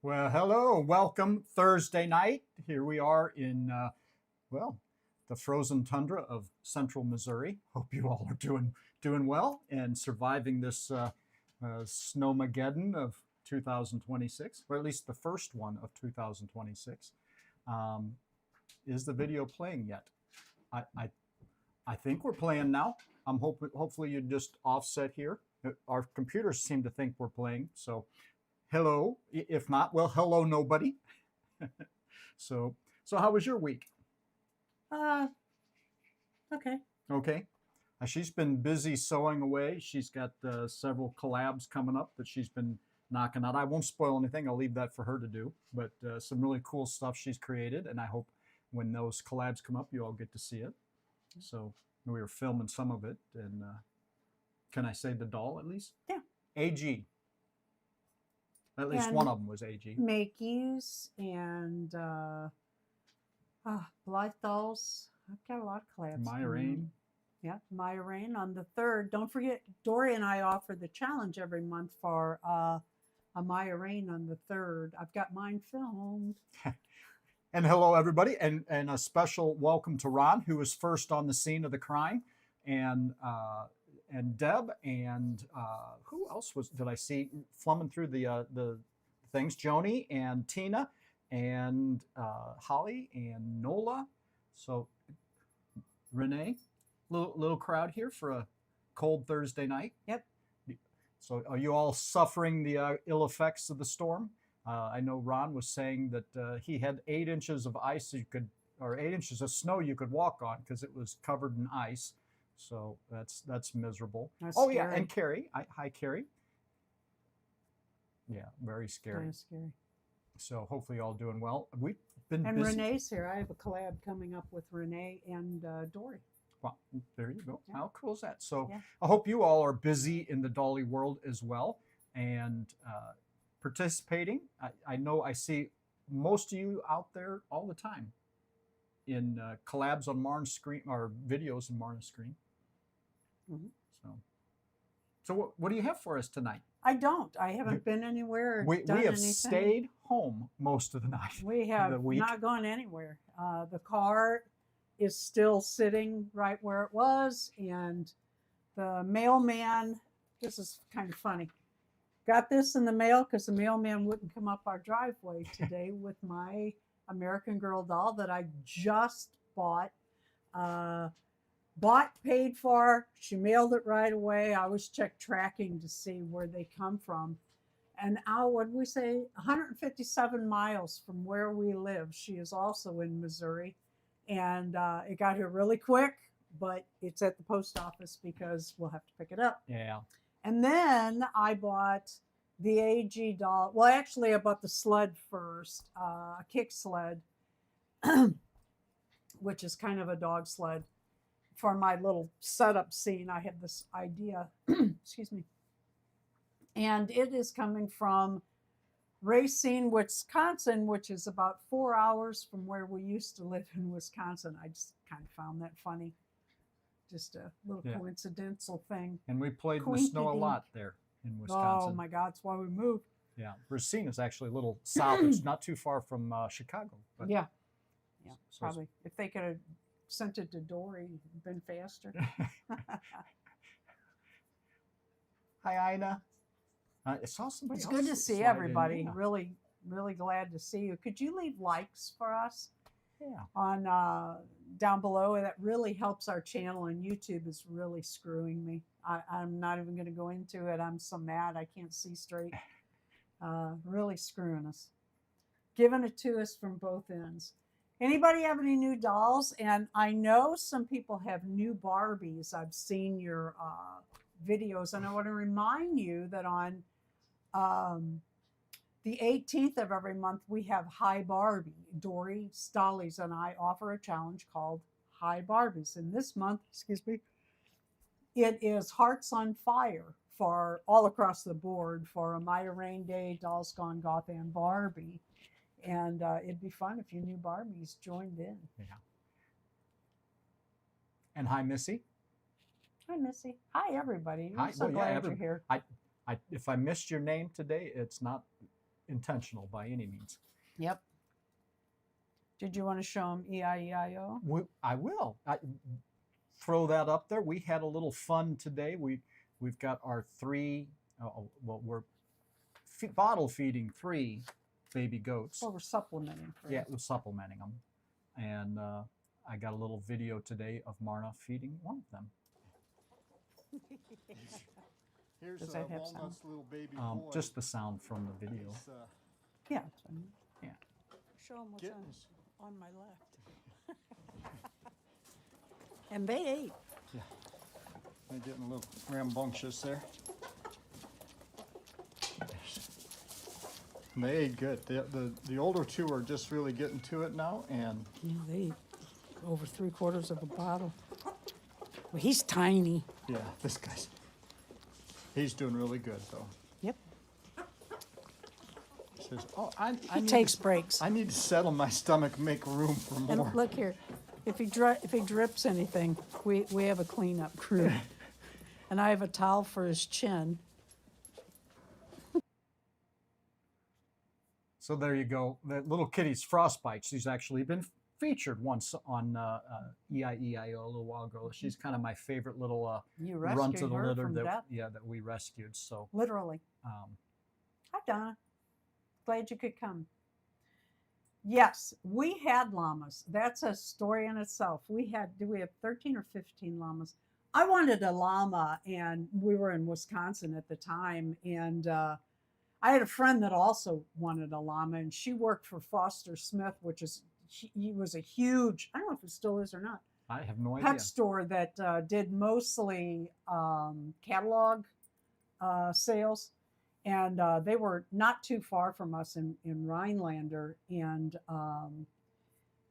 Well, hello, welcome Thursday night. Here we are in, well, the frozen tundra of central Missouri. Hope you all are doing well and surviving this snowmageddon of 2026, or at least the first one of 2026. Um, is the video playing yet? I, I, I think we're playing now. Hopefully you just offset here. Our computers seem to think we're playing, so hello. If not, well, hello, nobody. So how was your week? Uh, okay. Okay. She's been busy sewing away. She's got several collabs coming up that she's been knocking out. I won't spoil anything. I'll leave that for her to do. But some really cool stuff she's created, and I hope when those collabs come up, you all get to see it. So we were filming some of it, and can I say the doll at least? Yeah. AG. At least And one of them was AG. Makey's and Blythe Dolls. I've got a lot of collabs. Maya Rain. Yeah, Maya Rain on the 3rd. Don't forget, Dory and I offer the challenge every month for a Maya Rain on the 3rd. I've got mine filmed. And hello, everybody, and a special welcome to Ron, who was first on the scene of the crime, and Deb, and who else did I see flumming through the things? Joni and Tina and Holly and Nola. So Renee, little crowd here for a cold Thursday night. Yep. So are you all suffering the ill effects of the storm? I know Ron was saying that he had 8 inches of ice or 8 inches of snow you could walk on because it was covered in ice. So that's miserable. That's scary. Yeah, and Carrie. Hi, Carrie. Yeah, very scary. Kind of scary. So hopefully all doing well. We've been and busy. Renee's here. I have a collab coming up with Renee and Dory. Well, there you go. Yeah. How cool is that? So yeah. I hope you all are busy in the Dolly world as well and participating. I know I see most of you out there all the time in collabs on Marn's screen or videos in Marn's screen. Mm-hmm. So what do you have for us tonight? I don't. I haven't been anywhere. We have anything. stayed home most of the night. We have not gone anywhere. The car is still sitting right where it was, and the mailman, this is kind of funny, got this in the mail because the mailman wouldn't come up our driveway today with my American Girl doll that I just bought. Paid for. She mailed it right away. I always check tracking to see where they come from. And what did we say? 157 miles from where we live. She is also in Missouri. And it got here really quick, but it's at the post office because we'll have to pick it up. Yeah. And then I bought the AG doll. Well, actually, I bought the sled first, a kick sled, which is kind of a dog sled. For my little setup scene, I had this idea, excuse me. And it is coming from Racine, Wisconsin, which is about 4 hours from where we used to live in Wisconsin. I just kind of found that funny. Just a little coincidental thing. And we played in the snow a lot there in Wisconsin. Oh my God, that's why we moved. Yeah, Racine is actually a little south. It's not too far from Chicago. But yeah, probably. If they could have sent it to Dory, it'd been faster. Hi, Ina. I saw somebody It's else good to see everybody. Really, really glad to see you. Could you leave likes for us? Yeah. On down below? That really helps our channel, and YouTube is really screwing me. I'm not even going to go into it. I'm so mad I can't see straight. Really screwing us. Giving it to us from both ends. Anybody have any new dolls? And I know some people have new Barbies. I've seen your videos, and I want to remind you that on the 18th of every month, we have Hi Barbie. Dory, Stollies, and I offer a challenge called Hi Barbies. And this month, it is Hearts on Fire for all across the board for a Maya Rain Day, Dolls Gone Goth, and Barbie. And it'd be fun if you new Barbies joined in. Yeah. And hi, Missy. Hi, Missy. Hi, everybody. I'm so glad you're here. If I missed your name today, it's not intentional by any means. Yep. Did you want to show them E-I-E-I-O? I will. Throw that up there. We had a little fun today. We've got our we're bottle feeding 3 baby goats. Well, we're supplementing. Yeah, we're supplementing them. And I got a little video today of Marna feeding one of them. Here's Does that have sound? Walnut's little baby boy. Just the sound from the video. He's, Yeah. Yeah. Show them what's getting- on my left. And they ate. they're getting a little rambunctious there. And they ate good. The older 2 are just really getting to it now, and Yeah, they ate over 3/4 of a bottle. Well, he's tiny. yeah, he's doing really good though. Yep. He says, "Oh, I He need takes to, breaks. I need to settle my stomach, make room for more." And look here, if he drips anything, we have a cleanup crew. And I have a towel for his chin. So there you go. The little kitty's Frostbite. She's actually been featured once on EIEIO a little while ago. She's kind of my favorite little You run rescued to the her litter from death. that we rescued. So Literally. um, Hi, Donna. Glad you could come. Yes, we had llamas. That's a story in itself. We have 13 or 15 llamas? I wanted a llama, and we were in Wisconsin at the time, and I had a friend that also wanted a llama, and she worked for Foster Smith, which is he was a huge, I don't know if it still is or not, I have no pet idea. store that did mostly catalog sales. And they were not too far from us in Rhinelander. And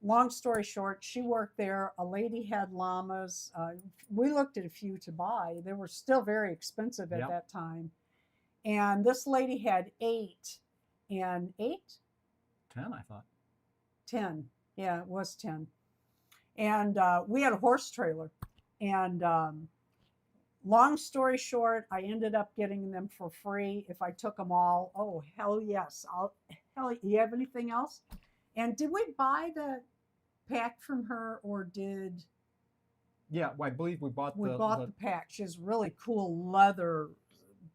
long story short, she worked there. A lady had llamas. We looked at a few to buy. They were still very expensive at Yep. that time. And this lady had 8. And 8? 10, I thought. 10. Yeah, it was 10. And we had a horse trailer. And long story short, I ended up getting them for free if I took them all. Oh, hell yes. You have anything else? And did we buy the pack from her, or did Yeah, well, I believe we bought we the bought the pack? She has really cool leather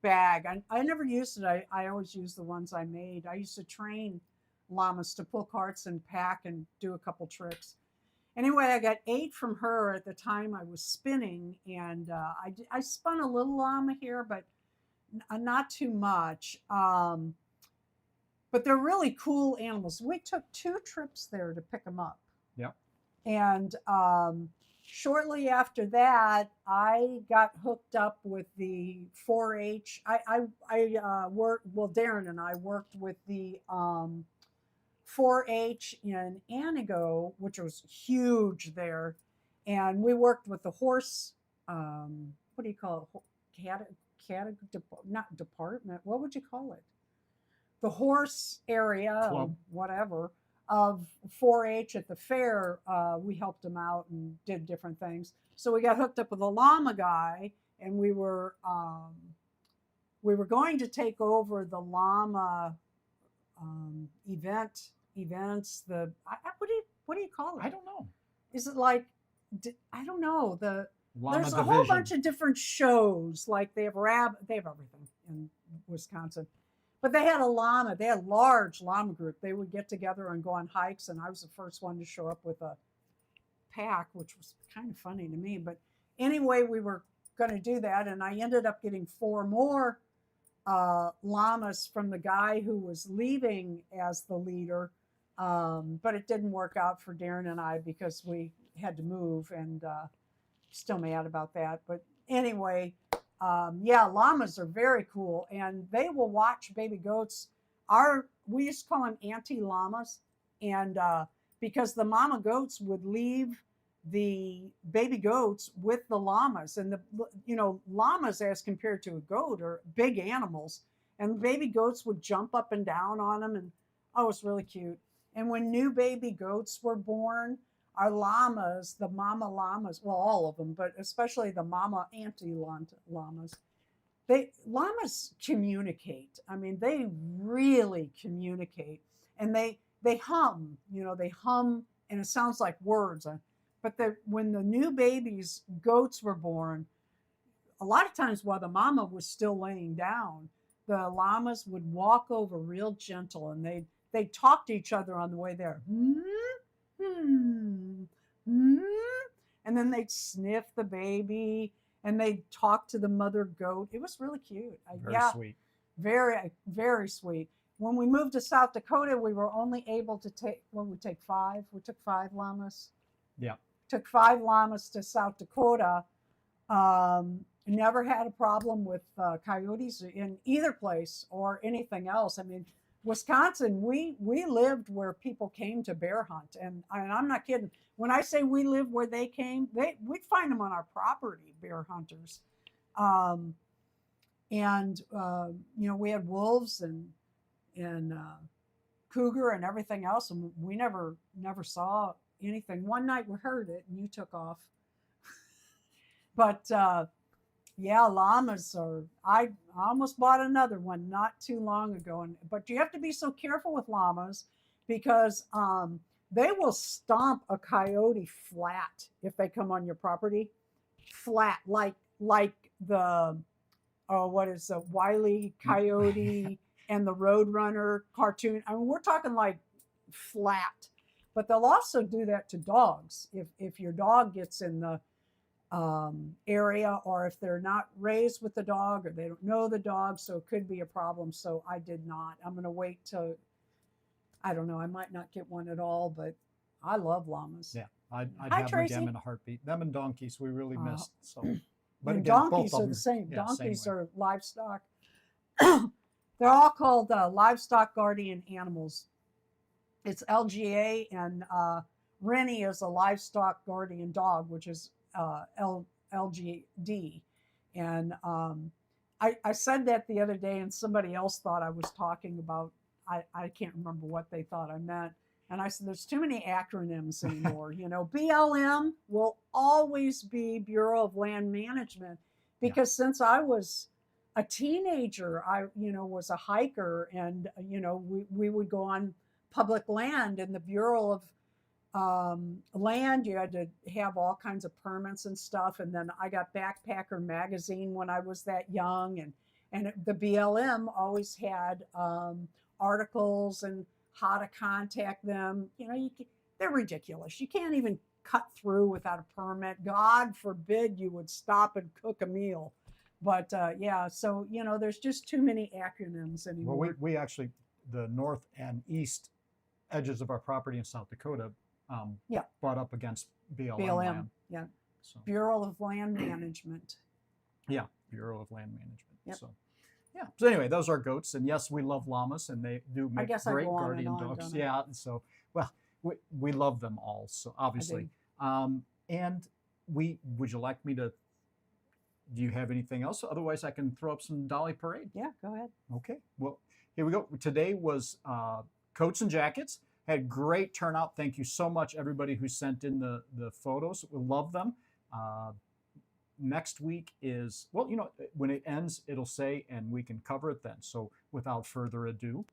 bag. I never used it. I always used the ones I made. I used to train llamas to pull carts and pack and do a couple tricks. Anyway, I got 8 from her at the time I was spinning, and I spun a little llama here, but not too much. But they're really cool animals. We took 2 trips there to pick them up. Yep. And shortly after that, I got hooked up with the 4-H. I worked, well, Darren and I worked with the 4-H in Anago, which was huge there. And we worked with the horse, what do you call it? Not department, what would you call it? The horse area, Club. whatever, of 4-H at the fair. We helped them out and did different things. So we got hooked up with a llama guy, and we were going to take over the llama events. What do you call it? I don't know. Is it like, I don't know. Llama There's a division. whole bunch of different shows. Like they have everything in Wisconsin. But they had a llama. They had a large llama group. They would get together and go on hikes, and I was the first one to show up with a pack, which was kind of funny to me. But anyway, we were going to do that, and I ended up getting 4 more llamas from the guy who was leaving as the leader. But it didn't work out for Darren and I because we had to move, and still mad about that. But anyway, yeah, llamas are very cool, and they will watch baby goats. We used to call them auntie llamas, and because the mama goats would leave the baby goats with the llamas, and llamas as compared to a goat are big animals, and baby goats would jump up and down on them, and oh, it's really cute. And when new baby goats were born, our llamas, the mama llamas, well, all of them, but especially the mama auntie llamas, llamas communicate. I mean, they really communicate, and they hum. They hum, and it sounds like words. But when the new babies, goats were born, a lot of times while the mama was still laying down, the llamas would walk over real gentle, and they'd talk to each other on the way there. And then they'd sniff the baby, and they'd talk to the mother goat. It was really cute. Very sweet. Very, very sweet. When we moved to South Dakota, we were only able to take, we took 5 llamas. Yeah. Took 5 llamas to South Dakota. Never had a problem with coyotes in either place or anything else. I mean, Wisconsin, we lived where people came to bear hunt, and I'm not kidding. When I say we lived where they came, we'd find them on our property, bear hunters. We had wolves and cougar and everything else, and we never saw anything. One night we heard it, and you took off. But yeah, llamas are. I almost bought another one not too long ago, but you have to be so careful with llamas because they will stomp a coyote flat if they come on your property. Flat, like the what is the Wile E. Coyote and the Roadrunner cartoon. I mean, we're talking like flat. But they'll also do that to dogs if your dog gets in the area, or if they're not raised with the dog, or they don't know the dog, so it could be a problem. So I did not. I'm going to wait till, I don't know, I might not get one at all, but I love llamas. Yeah, I'd Hi, have Tracy. them in a heartbeat. Them and donkeys we really missed. So, But again, donkeys both of are them, the same. yeah, same Donkeys way. are livestock. They're all called livestock guardian animals. It's LGA, and Rennie is a livestock guardian dog, which is LGD. And I said that the other day, and somebody else thought I was talking about, I can't remember what they thought I meant. And I said, there's too many acronyms anymore. BLM will always be Bureau of Land Management, because since I was a teenager, I was a hiker, and we would go on public land, and the Bureau of Land, you had to have all kinds of permits and stuff. And then I got Backpacker magazine when I was that young, and the BLM always had articles and how to contact them. They're ridiculous. You can't even cut through without a permit. God forbid you would stop and cook a meal. But yeah, so there's just too many acronyms anymore. Well, we actually, the north and east edges of our property in South Dakota, brought up against BLM land. Yeah. So, Bureau of Land Management. yeah, Bureau of Land Management. Yep. So, yeah. So anyway, those are goats, and yes, we love llamas, and they do make guess I great go on and guardian on, dogs. don't I? Yeah. So, well, we love them all. So obviously, and would you like me to? Do you have anything else? Otherwise, I can throw up some Dolly Parade. Yeah, go ahead. Okay. Well, here we go. Today was coats and jackets. Had great turnout. Thank you so much, everybody who sent in the photos. We love them. Next week is, well, when it ends, it'll say, and we can cover it then. So without further ado.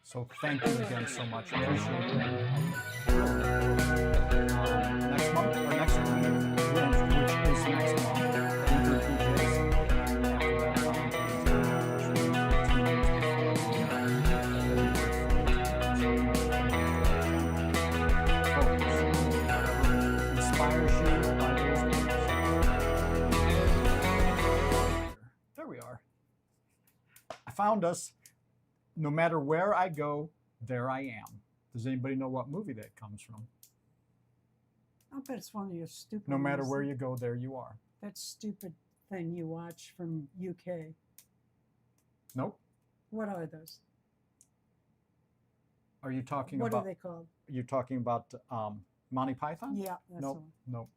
So thank you again so much. Appreciate that. Next month or next week, which is next month, Winter PJs. After that, Valentine's Day, which will be 2 days before the Focus. Whatever inspires you by those words. There we are. I found us. No matter where I go, there I am. Does anybody know what movie that comes from? I bet it's one of your stupid No matter ones. where you go, there you are. That stupid thing you watch from UK. Nope. What are those? Are you talking What about? are they called? You're talking about Monty Python? Yeah, that's Nope. the one.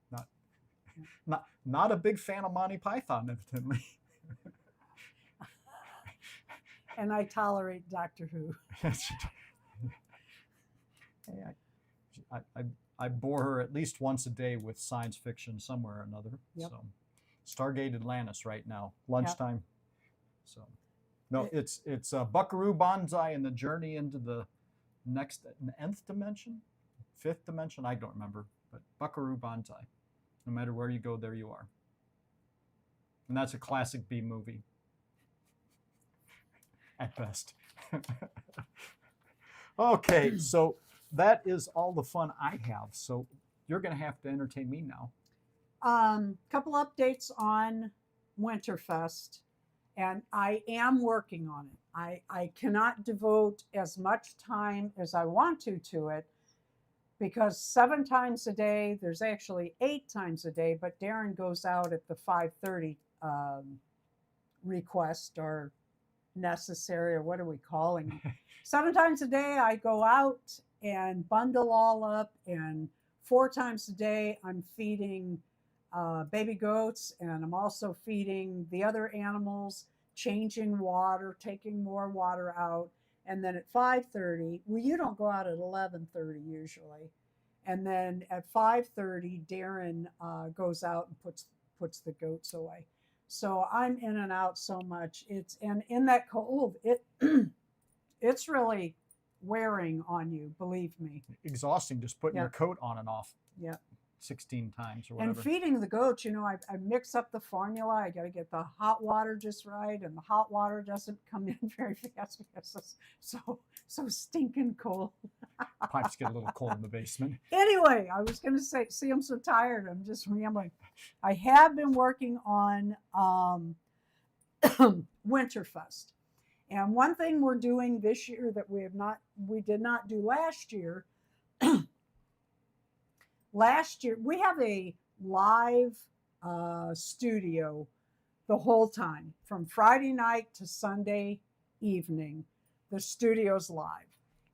Nope. Not a big fan of Monty Python, evidently. And I tolerate Doctor Who. Hey, I bore her at least once a day with science fiction somewhere or another. Yep. So, Stargate Atlantis right now, lunchtime. So, no, it's Buckaroo Banzai and the journey into the next nth dimension, fifth dimension. I don't remember, but Buckaroo Banzai. No matter where you go, there you are. And that's a classic B movie. At best. Okay, so that is all the fun I have. So you're going to have to entertain me now. Couple updates on Winterfest, and I am working on it. I cannot devote as much time as I want to it because 7 times a day, there's actually 8 times a day, but Darren goes out at the 5:30 request or necessary, or what are we calling it? 7 times a day I go out and bundle all up, and 4 times a day I'm feeding baby goats, and I'm also feeding the other animals, changing water, taking more water out. And then at 5:30, well, you don't go out at 11:30 usually, and then at 5:30 Darren goes out and puts the goats away. So I'm in and out so much. And in that cold, it's really wearing on you, believe me. Exhausting just putting Yeah. your coat on and off Yeah. 16 times or And whatever. feeding the goats, you know, I mix up the formula. I got to get the hot water just right, and the hot water doesn't come in very fast because it's so stinking cold. Pipes get a little cold in the basement. Anyway, I was going to say, see, I'm so tired. I'm just rambling. I have been working on Winterfest. And one thing we're doing this year that we did not do last year. Last year, we have a live studio the whole time from Friday night to Sunday evening. The studio's live.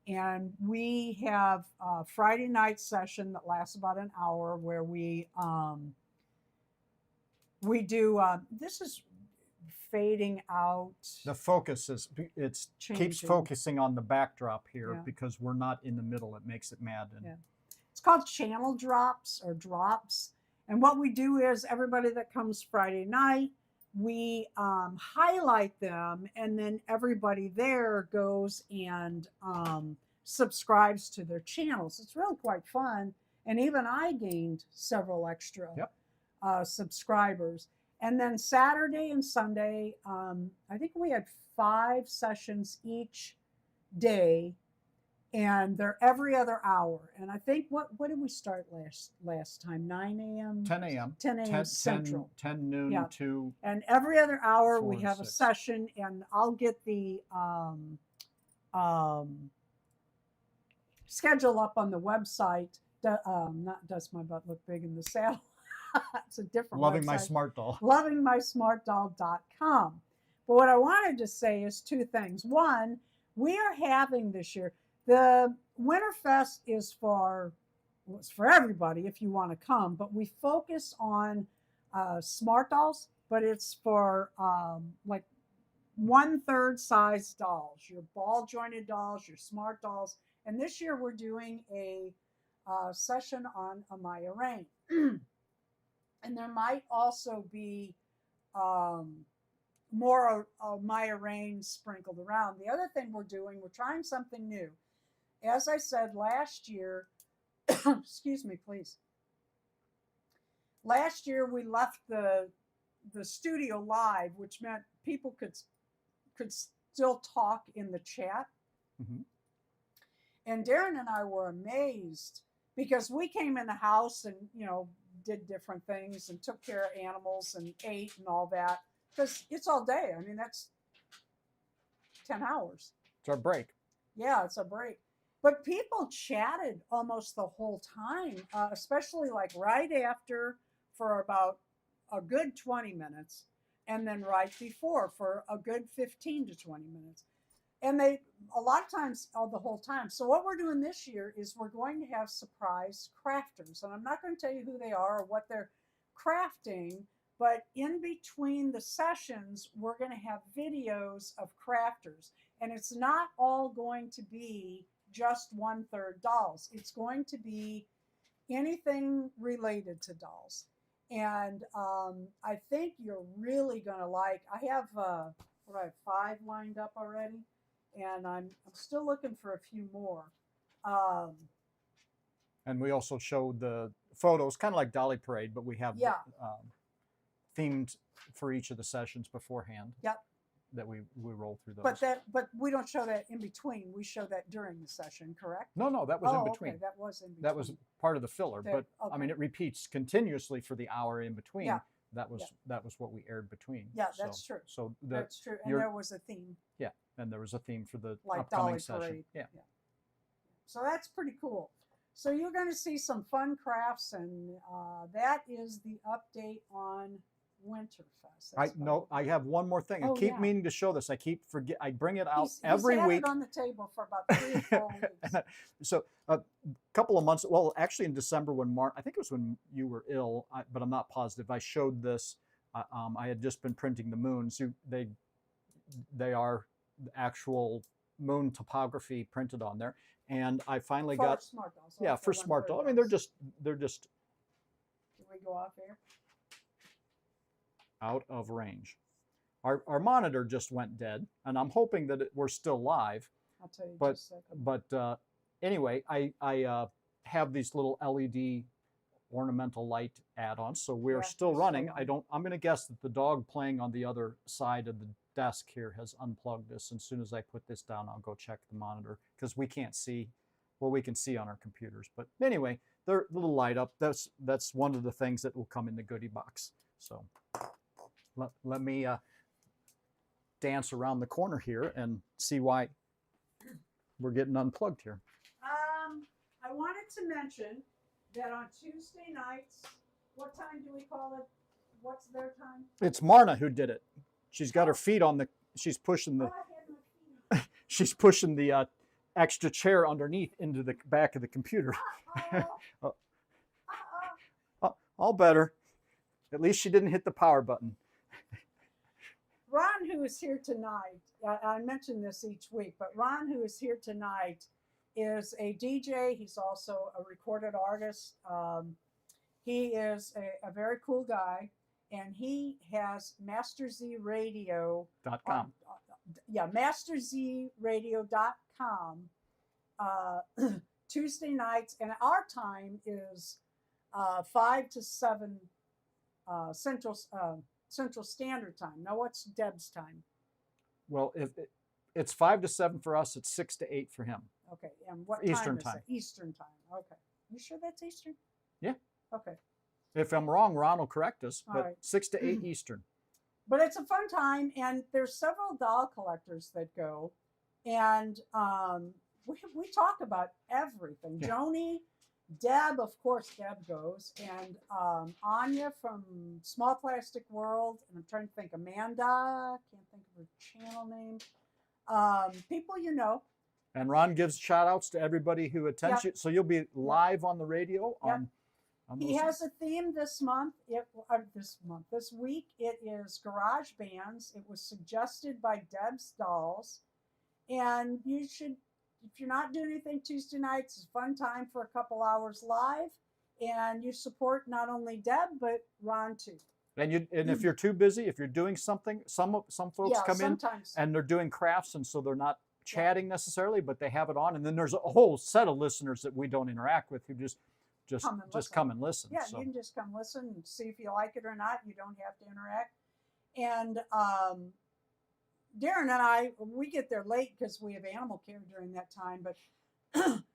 And we have a Friday night session that lasts about an hour where we do, this is fading out. The focus is, keeps Changing. focusing on the backdrop here Yeah. because we're not in the middle. It makes it mad. And Yeah. It's called channel drops or drops. And what we do is everybody that comes Friday night, we highlight them, and then everybody there goes and subscribes to their channels. It's really quite fun. And even I gained several extra subscribers. And then Saturday and Sunday, I think we had 5 sessions each day, and they're every other hour. And I think what did we start last time? 9 a.m. 10 a.m. 10 a.m. Central. 10 noon Yeah. to And every other hour 4 we to have a 6. session, and I'll get the schedule up on the website. Not Does My Butt Look Big in the Saddle? It's a different Loving website. My Smart Doll. lovingmysmartdoll.com. But what I wanted to say is 2 things. One, we are having this year, the Winterfest is it's for everybody if you want to come, but we focus on smart dolls, but it's for like 1/3 size dolls, your ball jointed dolls, your smart dolls. And this year we're doing a session on Amaya Rain. And there might also be more Maya Rain sprinkled around. The other thing we're trying something new. As I said last year, excuse me, please. Last year we left the studio live, which meant people could still talk in the chat. Mm-hmm. And Darren and I were amazed because we came in the house and, you know, did different things and took care of animals and ate and all that, because it's all day. I mean, that's 10 hours. It's our break. Yeah, it's a break. But people chatted almost the whole time, especially like right after for about a good 20 minutes, and then right before for a good 15 to 20 minutes. And they, a lot of times, the whole time. So what we're doing this year is we're going to have surprise crafters. And I'm not going to tell you who they are or what they're crafting, but in between the sessions, we're going to have videos of crafters. And it's not all going to be just 1/3 dolls. It's going to be anything related to dolls. And I think you're really going to like, I have, 5 lined up already. And I'm still looking for a few more. And we also showed the photos, kind of like Dolly Parade, but we have themed for each of the sessions beforehand. Yep. That we roll through those. But we don't show that in between. We show that during the session, correct? No, that was in between. Okay, that was in between. That was part of the filler, but I mean, okay. it repeats continuously for the hour in between. Yeah. That was what we aired between. Yeah, that's true. So That's true. And there was a theme. Yeah, and there was a theme for the Like upcoming Dolly session. Parade. Yeah. So that's pretty cool. So you're going to see some fun crafts, and that is the update on Winterfest. I have one more thing. I keep meaning to show this. I bring it out every week. He's had it on the table for about 3 or 4 weeks. So a couple of months, well, actually in December when I think it was when you were ill, but I'm not positive. I showed this. I had just been printing the moons. They are the actual moon topography printed on there, and I finally got Smart dolls. yeah, for Smart Doll. I mean, they're just Did we go off air? out of range. Our monitor just went dead, and I'm hoping that we're still live. I'll tell you But just a second. anyway, I have these little LED ornamental light add-ons, so we're Yeah, still they're still running. on. I'm going to guess that the dog playing on the other side of the desk here has unplugged this. And as soon as I put this down, I'll go check the monitor because we can't see. Well, we can see on our computers, but anyway, they're little light up. That's one of the things that will come in the goodie box. So let me dance around the corner here and see why we're getting unplugged here. I wanted to mention that on Tuesday nights, what time do we call it? What's their time? It's Marna who did it. She's got her feet on the. She's pushing Oh, the. I had my feet She's pushing the extra chair underneath into the back of the computer. on. All better. At least she didn't hit the power button. Ron, who is here tonight, I mention this each week, but Ron, who is here tonight, is a DJ. He's also a recorded artist. He is a very cool guy, and he has MasterZRadio.com. Yeah, MasterZRadio.com. Tuesday nights, and our time is 5 to 7 Central Standard Time. Now, what's Deb's time? Well, if it's 5 to 7 for us, it's 6 to 8 for him. Okay, and what Eastern time is time. it? Eastern time. Okay, you sure that's Eastern? Yeah. Okay, If I'm wrong, Ron will correct us, All but right. 6 to 8 Eastern. but it's a fun time, and there's several doll collectors that go, and we talk about everything. Yeah. Joni, Deb, of course, Deb goes, and Anya from Small Plastic World, and I'm trying to think, Amanda, can't think of her channel name. People you know. And Ron gives shout outs to everybody who attends you. So you'll be live on the radio on He has a theme this month. This week, it is garage bands. It was suggested by Deb's Dolls. And you should, if you're not doing anything Tuesday nights, it's a fun time for a couple hours live. And you support not only Deb, but Ron too. And if you're too busy, if you're doing something, some folks come in and they're doing crafts, and so they're not chatting necessarily, but they have it on. And then there's a whole set of listeners that we don't interact with who just come and listen. Yeah, so. you can just come listen and see if you like it or not. You don't have to interact. And Darren and I, we get there late because we have animal care during that time. But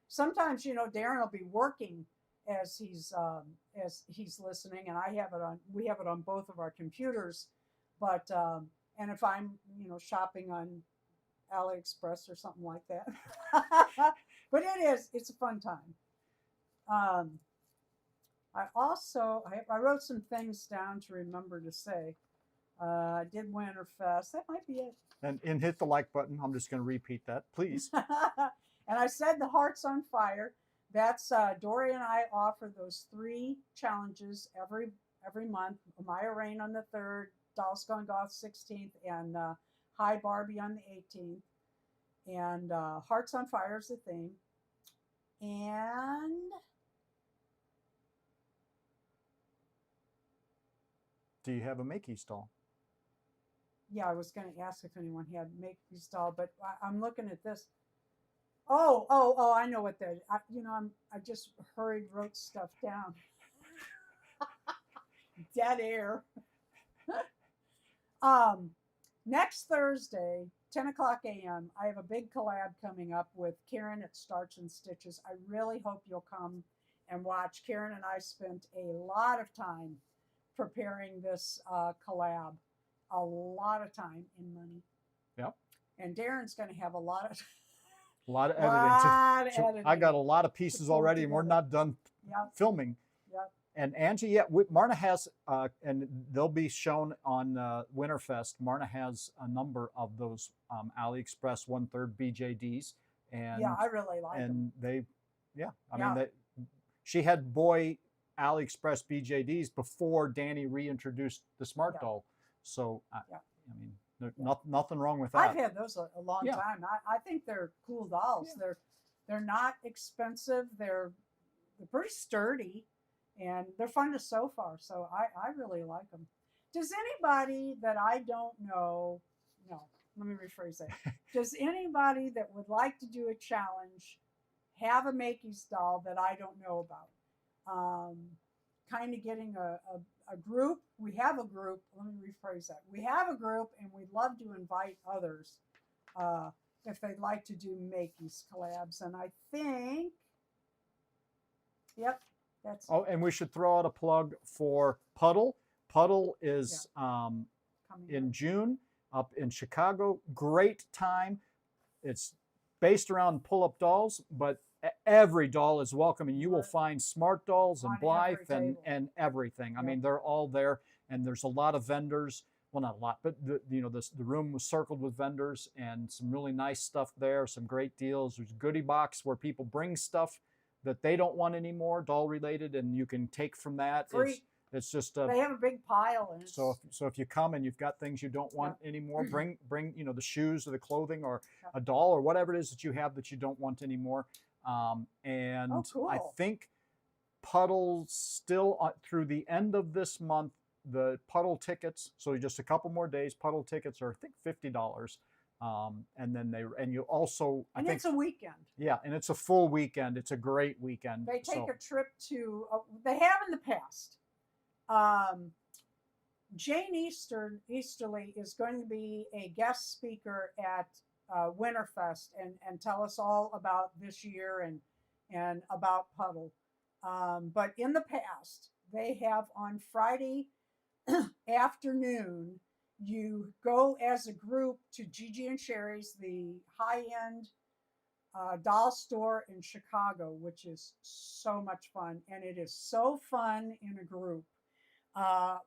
sometimes, Darren will be working as he's listening, and we have it on both of our computers. But and if I'm shopping on AliExpress or something like that, but it's a fun time. I wrote some things down to remember to say. I did Winterfest. That might be it. And hit the like button. I'm just going to repeat that, please. And I said the Hearts on Fire. That's Dory and I offer those 3 challenges every month. Maya Rain on the 3rd, Dolls Gone Goth 16th, and Hi Barbie on the 18th. And Hearts on Fire is the theme. And do you have a Makey's doll? Yeah, I was going to ask if anyone had Makey's doll, but I'm looking at this. Oh! I know what that is. I just wrote stuff down. Dead air. Next Thursday, 10 o'clock a.m., I have a big collab coming up with Karen at Starch and Stitches. I really hope you'll come and watch. Karen and I spent a lot of time preparing this collab. A lot of time and money. Yep. And Darren's going to have a lot of editing. editing. I got a lot of pieces already, and we're not done filming. Yep. And Angie, Marna has, and they'll be shown on Winterfest. Marna has a number of those AliExpress 1/3 BJDs, and I really like them. And she had boy AliExpress BJDs before Danny reintroduced the Smart Doll. So there's nothing wrong with that. I've had those a long time. I think they're cool dolls. Yeah. They're not expensive. They're pretty sturdy, and they're fun to sew for. So I really like them. Does anybody that I don't know? No, let me rephrase that. Does anybody that would like to do a challenge have a Makeys doll that I don't know about? Kind of getting a group. We have a group. Let me rephrase that. We have a group, and we'd love to invite others if they'd like to do Makeys collabs. And I think, yep, that's Oh, and we should throw out a plug for Puddle. Puddle is coming in up. June up in Chicago. Great time. It's based around pull-up dolls, but every doll is welcome, and you will find smart dolls and On Blythe every table. and everything. I Yep. mean, they're all there, and there's a lot of vendors. Well, not a lot, but the room was circled with vendors and some really nice stuff there. Some great deals. There's a goodie box where people bring stuff that they don't want anymore, doll related, and you can take from that. Free. It's just They have a big pile, and it's, so if you come and you've got things you don't want anymore, bring the shoes or the clothing or a doll or whatever it is that you have that you don't want anymore. And cool. I think Puddle still through the end of this month, the Puddle tickets. So just a couple more days. Puddle tickets are I think $50. And then you also and I think it's a weekend. yeah, and it's a full weekend. It's a great weekend. They take so, a trip to. They have in the past. Jane Easterly is going to be a guest speaker at Winterfest and tell us all about this year and about Puddle. But in the past, they have on Friday afternoon, you go as a group to Gigi and Sherry's, the high-end doll store in Chicago, which is so much fun. And it is so fun in a group. Darren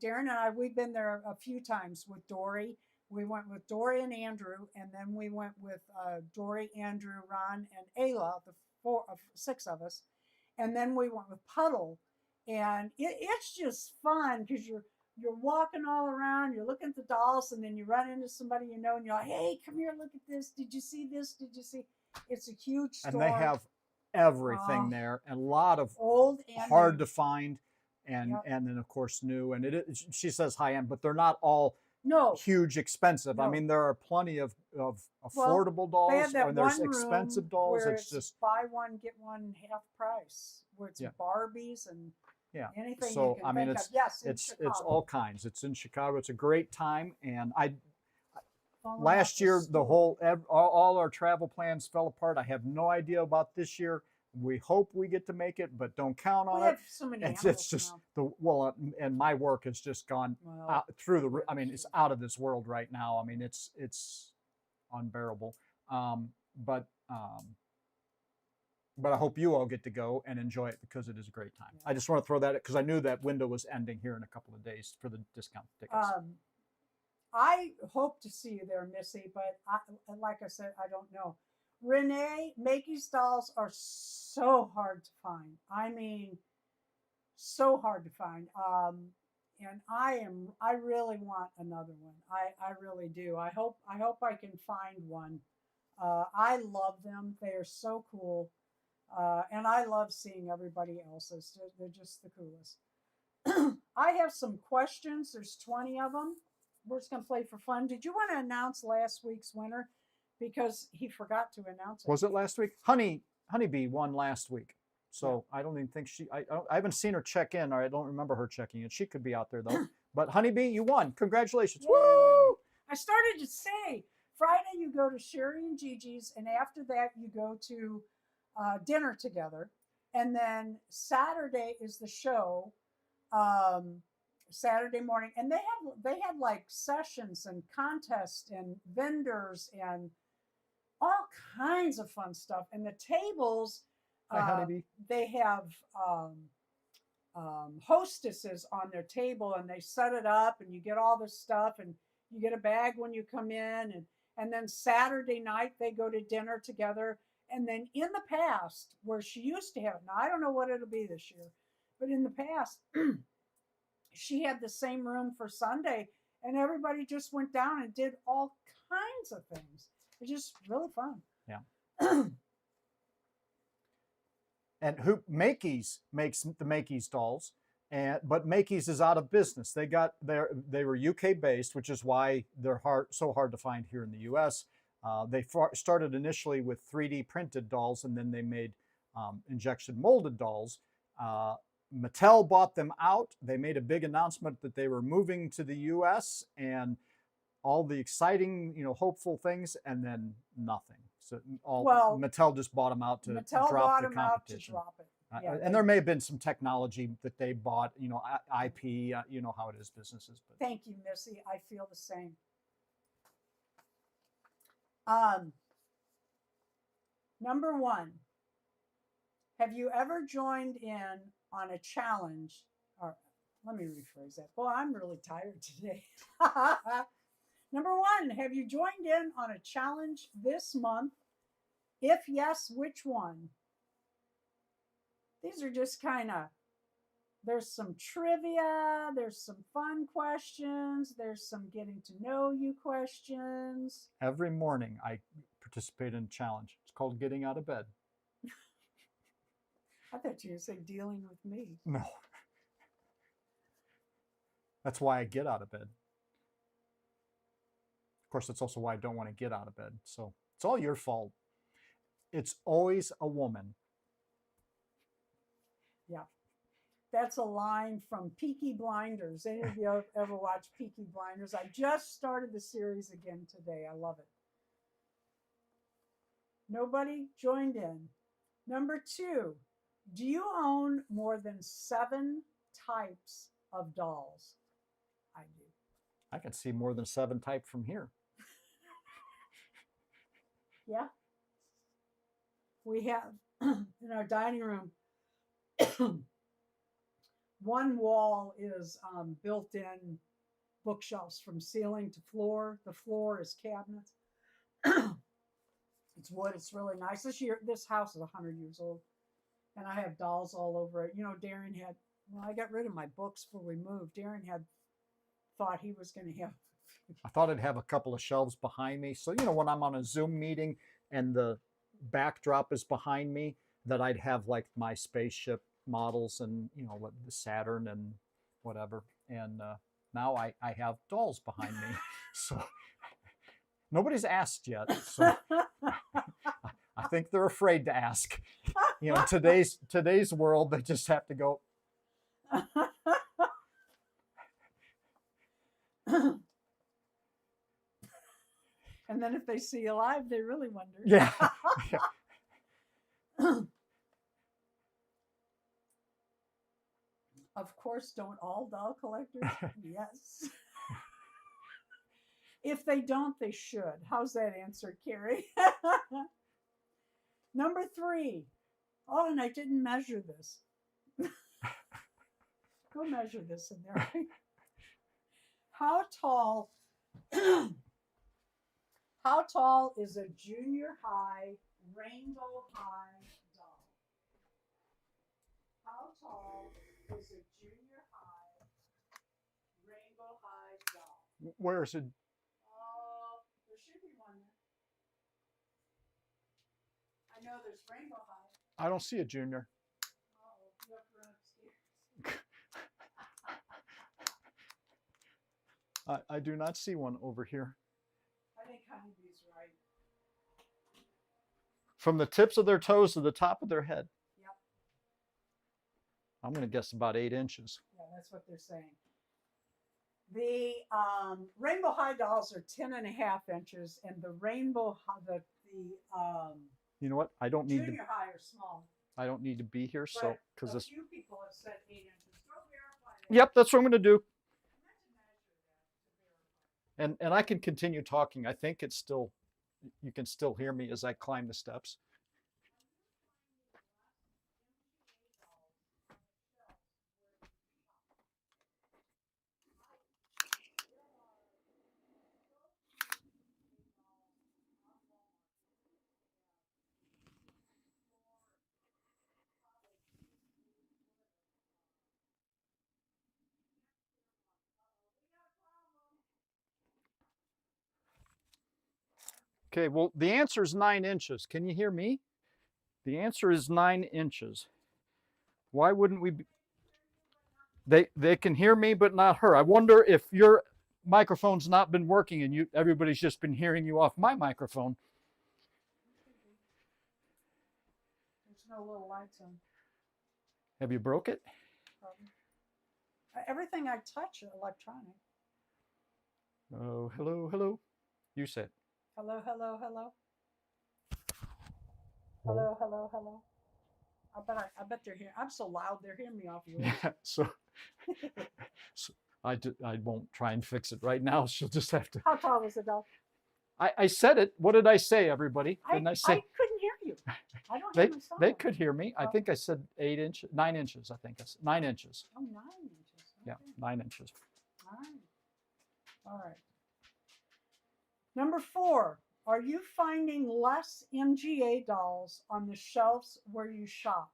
and I, we've been there a few times with Dory. We went with Dory and Andrew, and then we went with Dory, Andrew, Ron, and Ayla, the 6 of us. And then we went with Puddle. And it's just fun because you're walking all around, you're looking at the dolls, and then you run into somebody you know, and you're like, hey, come here, look at this. Did you see this? Did you see? It's a huge store. And they have everything there, and a lot of old and hard new. to find, and then of course new. And it is, she says high end, but they're not all huge expensive. I mean, there are plenty of affordable dolls, they have that and there's one expensive room dolls. where It's just buy one get one half price, where it's Barbies and anything so you can I mean, think it's of. Yes, it's Chicago. all kinds. It's in Chicago. It's a great time, and Falling off last the year stool. all our travel plans fell apart. I have no idea about this year. We hope we get to make it, but don't count on We it. have so many It's animals just now. and my work has just gone out through the. I mean, it's out of this world right now. I mean, it's unbearable. But I hope you all get to go and enjoy it because it is a great time. I just want to throw that because I knew that window was ending here in a couple of days for the discount tickets. I hope to see you there, Missy, but like I said, I don't know. Renee, Makeys dolls are so hard to find. I mean, so hard to find. And I really want another one. I really do. I hope I can find one. I love them. They are so cool. And I love seeing everybody else's. They're just the coolest. I have some questions. There's 20 of them. We're just going to play for fun. Did you want to announce last week's winner? Because he forgot to announce it. Was it last week? Honeybee won last week. So I don't even think I haven't seen her check in, or I don't remember her checking in. She could be out there though. But Honeybee, you won. Congratulations. Yay. Woo! I started to say, Friday you go to Sherry and Gigi's, and after that you go to dinner together. And then Saturday is the show, Saturday morning. And they had like sessions and contests and vendors and all kinds of fun stuff. And the tables, Hi, Honeybee. they have hostesses on their table, and they set it up, and you get all this stuff, and you get a bag when you come in. And then Saturday night, they go to dinner together. And then in the past, where she used to have it, now I don't know what it'll be this year, but in the past, she had the same room for Sunday, and everybody just went down and did all kinds of things. It's just really fun. Yeah. And Makeys makes the Makeys dolls, But Makeys is out of business. They were UK based, which is why they're so hard to find here in the US. They started initially with 3D printed dolls, and then they made injection molded dolls. Mattel bought them out. They made a big announcement that they were moving to the US and all the exciting, hopeful things, and then nothing. So Mattel just bought them out to drop the competition. And there may have been some technology that they bought, IP, you know how it is, businesses. But. Thank you, Missy. I feel the same. Number 1, have you ever joined in on a challenge? Or let me rephrase that. Boy, I'm really tired today. Number 1, have you joined in on a challenge this month? If yes, which one? These are just kind of, there's some trivia, there's some fun questions, there's some getting to know you questions. Every morning I participate in a challenge. It's called getting out of bed. I thought you were saying dealing with me. No. That's why I get out of bed. Of course, that's also why I don't want to get out of bed. So it's all your fault. It's always a woman. Yeah. That's a line from Peaky Blinders. Any of you ever watch Peaky Blinders? I just started the series again today. I love it. Nobody joined in. Number 2, do you own more than 7 types of dolls? I do. I can see more than 7 types from here. Yeah. We have in our dining room, one wall is built-in bookshelves from ceiling to floor. The floor is cabinets. It's wood. It's really nice. This house is 100 years old, and I have dolls all over it. Darren had. Well, I got rid of my books before we moved. Darren thought he was going to have. I thought I'd have a couple of shelves behind me, so when I'm on a Zoom meeting and the backdrop is behind me, that I'd have like my spaceship models and the Saturn and whatever. And now I have dolls behind me, so nobody's asked yet. So I think they're afraid to ask. Today's world, they just have to go. And then if they see you live, they really wonder. Yeah. Of course, don't all doll collectors? Yes. If they don't, they should. How's that answer, Carrie? Number 3. Oh, and I didn't measure this. Go measure this in there. How tall is a junior high rainbow high doll? How tall is a junior high rainbow high doll? Where is it? There should be one there. I know there's rainbow high. I don't see a junior. You have to run upstairs. I do not see one over here. I think Honeybee's right. From the tips of their toes to the top of their head. Yep. I'm going to guess about 8 inches. Yeah, that's what they're saying. The rainbow high dolls are 10.5 inches, and the rainbow You know what? I don't need junior high are small. I don't need to be here, so because this. Few people have said 8 inches. Go verify that. Yep, that's what I'm going to do. And I can continue talking. I think it's still, you can still hear me as I climb the steps. Okay, well, the answer is 9 inches. Can you hear me? The answer is 9 inches. Why wouldn't we be? They can hear me, but not her. I wonder if your microphone's not been working and everybody's just been hearing you off my microphone. There's no little lights on. Have you broke it? Probably. Everything I touch is electronic. Oh, hello, hello. You said. Hello, hello, hello. Hello, hello, hello. I bet they're hearing. I'm so loud they're hearing me off yours. Yeah. So I won't try and fix it right now. She'll just have to. How tall is the dog? I said it. What did I say, everybody? Didn't I say? I couldn't hear you. I don't hear myself. They could hear me. I think I said 8 inches, 9 inches. I think I said 9 inches. Oh, 9 inches. Yeah, Okay. 9 inches. All right. All right. Number 4. Are you finding less MGA dolls on the shelves where you shop?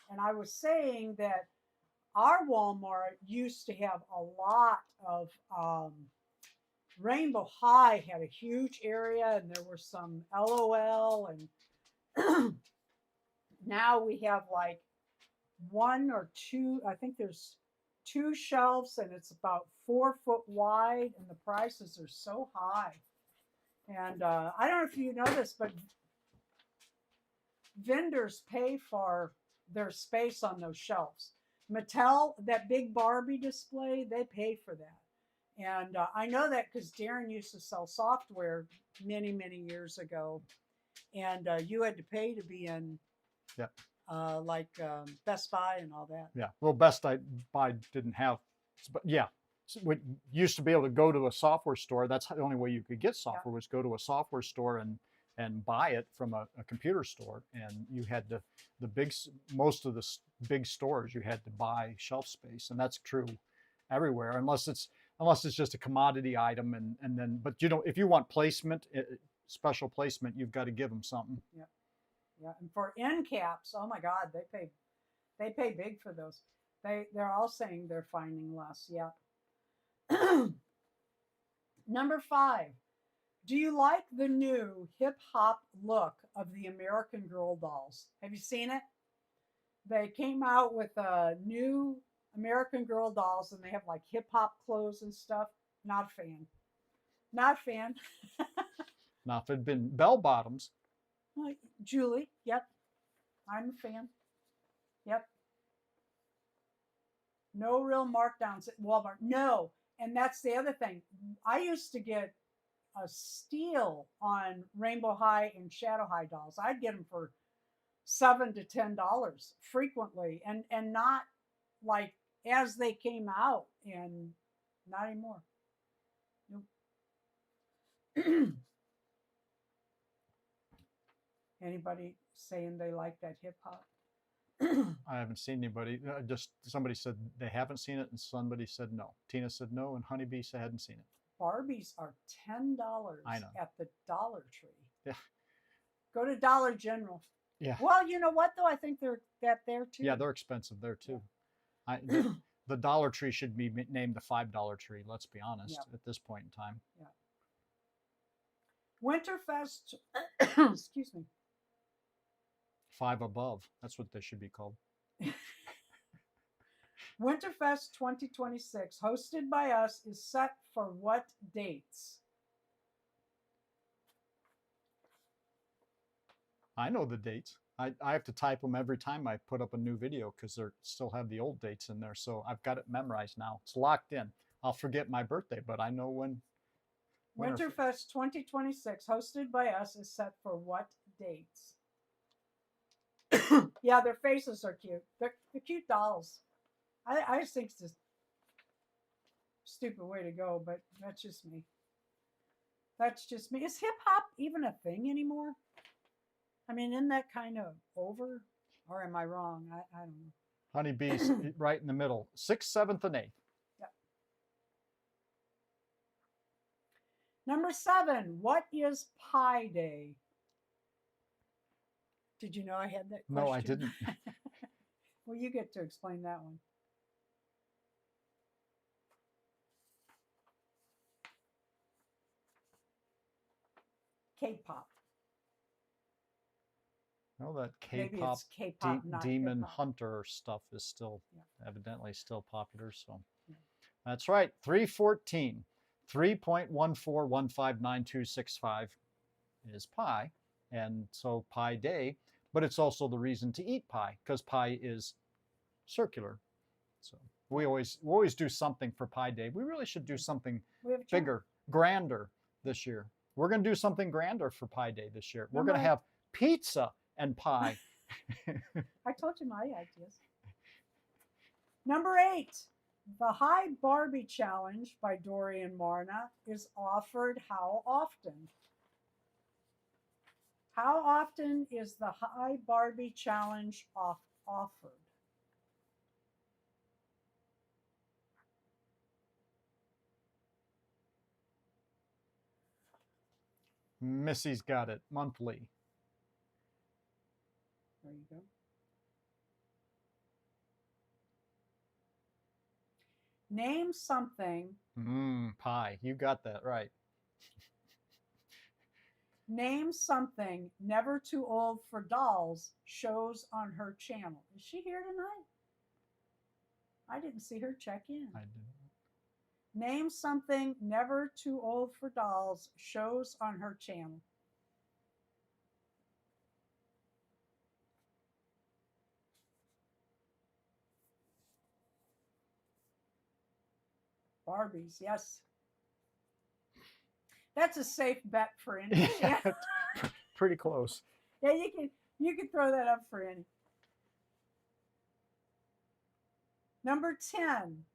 And I was saying that our Walmart used to have a lot of Rainbow High had a huge area, and there were some LOL, and now we have like 1 or 2. I think there's 2 shelves, and it's about 4 foot wide, and the prices are so high. And I don't know if you know this, but vendors pay for their space on those shelves. Mattel, that big Barbie display, they pay for that. And I know that because Darren used to sell software many, many years ago. And you had to pay to be in Best Buy and all that. Yeah. Well, Best Buy didn't have, but yeah. We used to be able to go to a software store. That's the only way you could get software was go to a software store and buy it from a computer store. And you had to, most of the big stores, you had to buy shelf space. And that's true everywhere, unless it's just a commodity item. And then, but if you want placement, special placement, you've got to give them something. Yeah. Yeah. And for end caps, oh my God, they pay big for those. They're all saying they're finding less. Yeah. Number 5, do you like the new hip hop look of the American Girl dolls? Have you seen it? They came out with a new American Girl dolls, and they have like hip hop clothes and stuff. Not a fan. Not a fan. Now, if it had been bell bottoms. Julie, yep. I'm a fan. Yep. No real markdowns at Walmart. No. And that's the other thing. I used to get a steal on Rainbow High and Shadow High dolls. I'd get them for $7 to $10 frequently, and not like as they came out, and not anymore. Nope. Anybody saying they like that hip hop? I haven't seen anybody. Just somebody said they haven't seen it, and somebody said no. Tina said no, and Honeybee said hadn't seen it. Barbies are $10 at the Dollar Tree. Yeah. Go to Dollar General. Yeah. Well, you know what though? I think they're there too. Yeah, they're expensive there too. The Dollar Tree should be named the $5 tree. Let's be honest at this point in time. Yeah. Winterfest. Excuse me. 5 above. That's what they should be called. Winterfest 2026, hosted by us, is set for what dates? I know the dates. I have to type them every time I put up a new video because they still have the old dates in there. So I've got it memorized now. It's locked in. I'll forget my birthday, but I know when. Winterfest 2026, hosted by us, is set for what dates? Yeah, their faces are cute. They're cute dolls. I just think it's a stupid way to go, but that's just me. That's just me. Is hip hop even a thing anymore? I mean, isn't that kind of over? Or am I wrong? I don't know. Honeybees right in the middle. 6th, 7th, and 8th. Yep. Number 7, what is Pi Day? Did you know I had that question? No, I didn't. Well, you get to explain that one. K-pop. No, that Maybe K-pop it's K-pop, not demon hip-hop. hunter stuff is still evidently still popular. So Yeah. that's right. 314, 3.14159265 is pi, and so Pi Day. But it's also the reason to eat pie because pie is circular. So we always do something for Pi Day. We really should do something We have a bigger, grander this year. We're going to do something grander for Pi Day this year. We're going to Number- have pizza and pie. I told you my ideas. Number 8, the Hi Barbie Challenge by Dory and Marna is offered how often? How often is the Hi Barbie Challenge offered? Missy's got it monthly. There you go. Name something. Pie. You got that right. Name something Never Too Old for Dolls shows on her channel. Is she here tonight? I didn't see her check in. I did. Name something Never Too Old for Dolls shows on her channel. Barbies, yes. That's a safe bet for any. Yeah, pretty close. Yeah, you can throw that up for any. Number 10.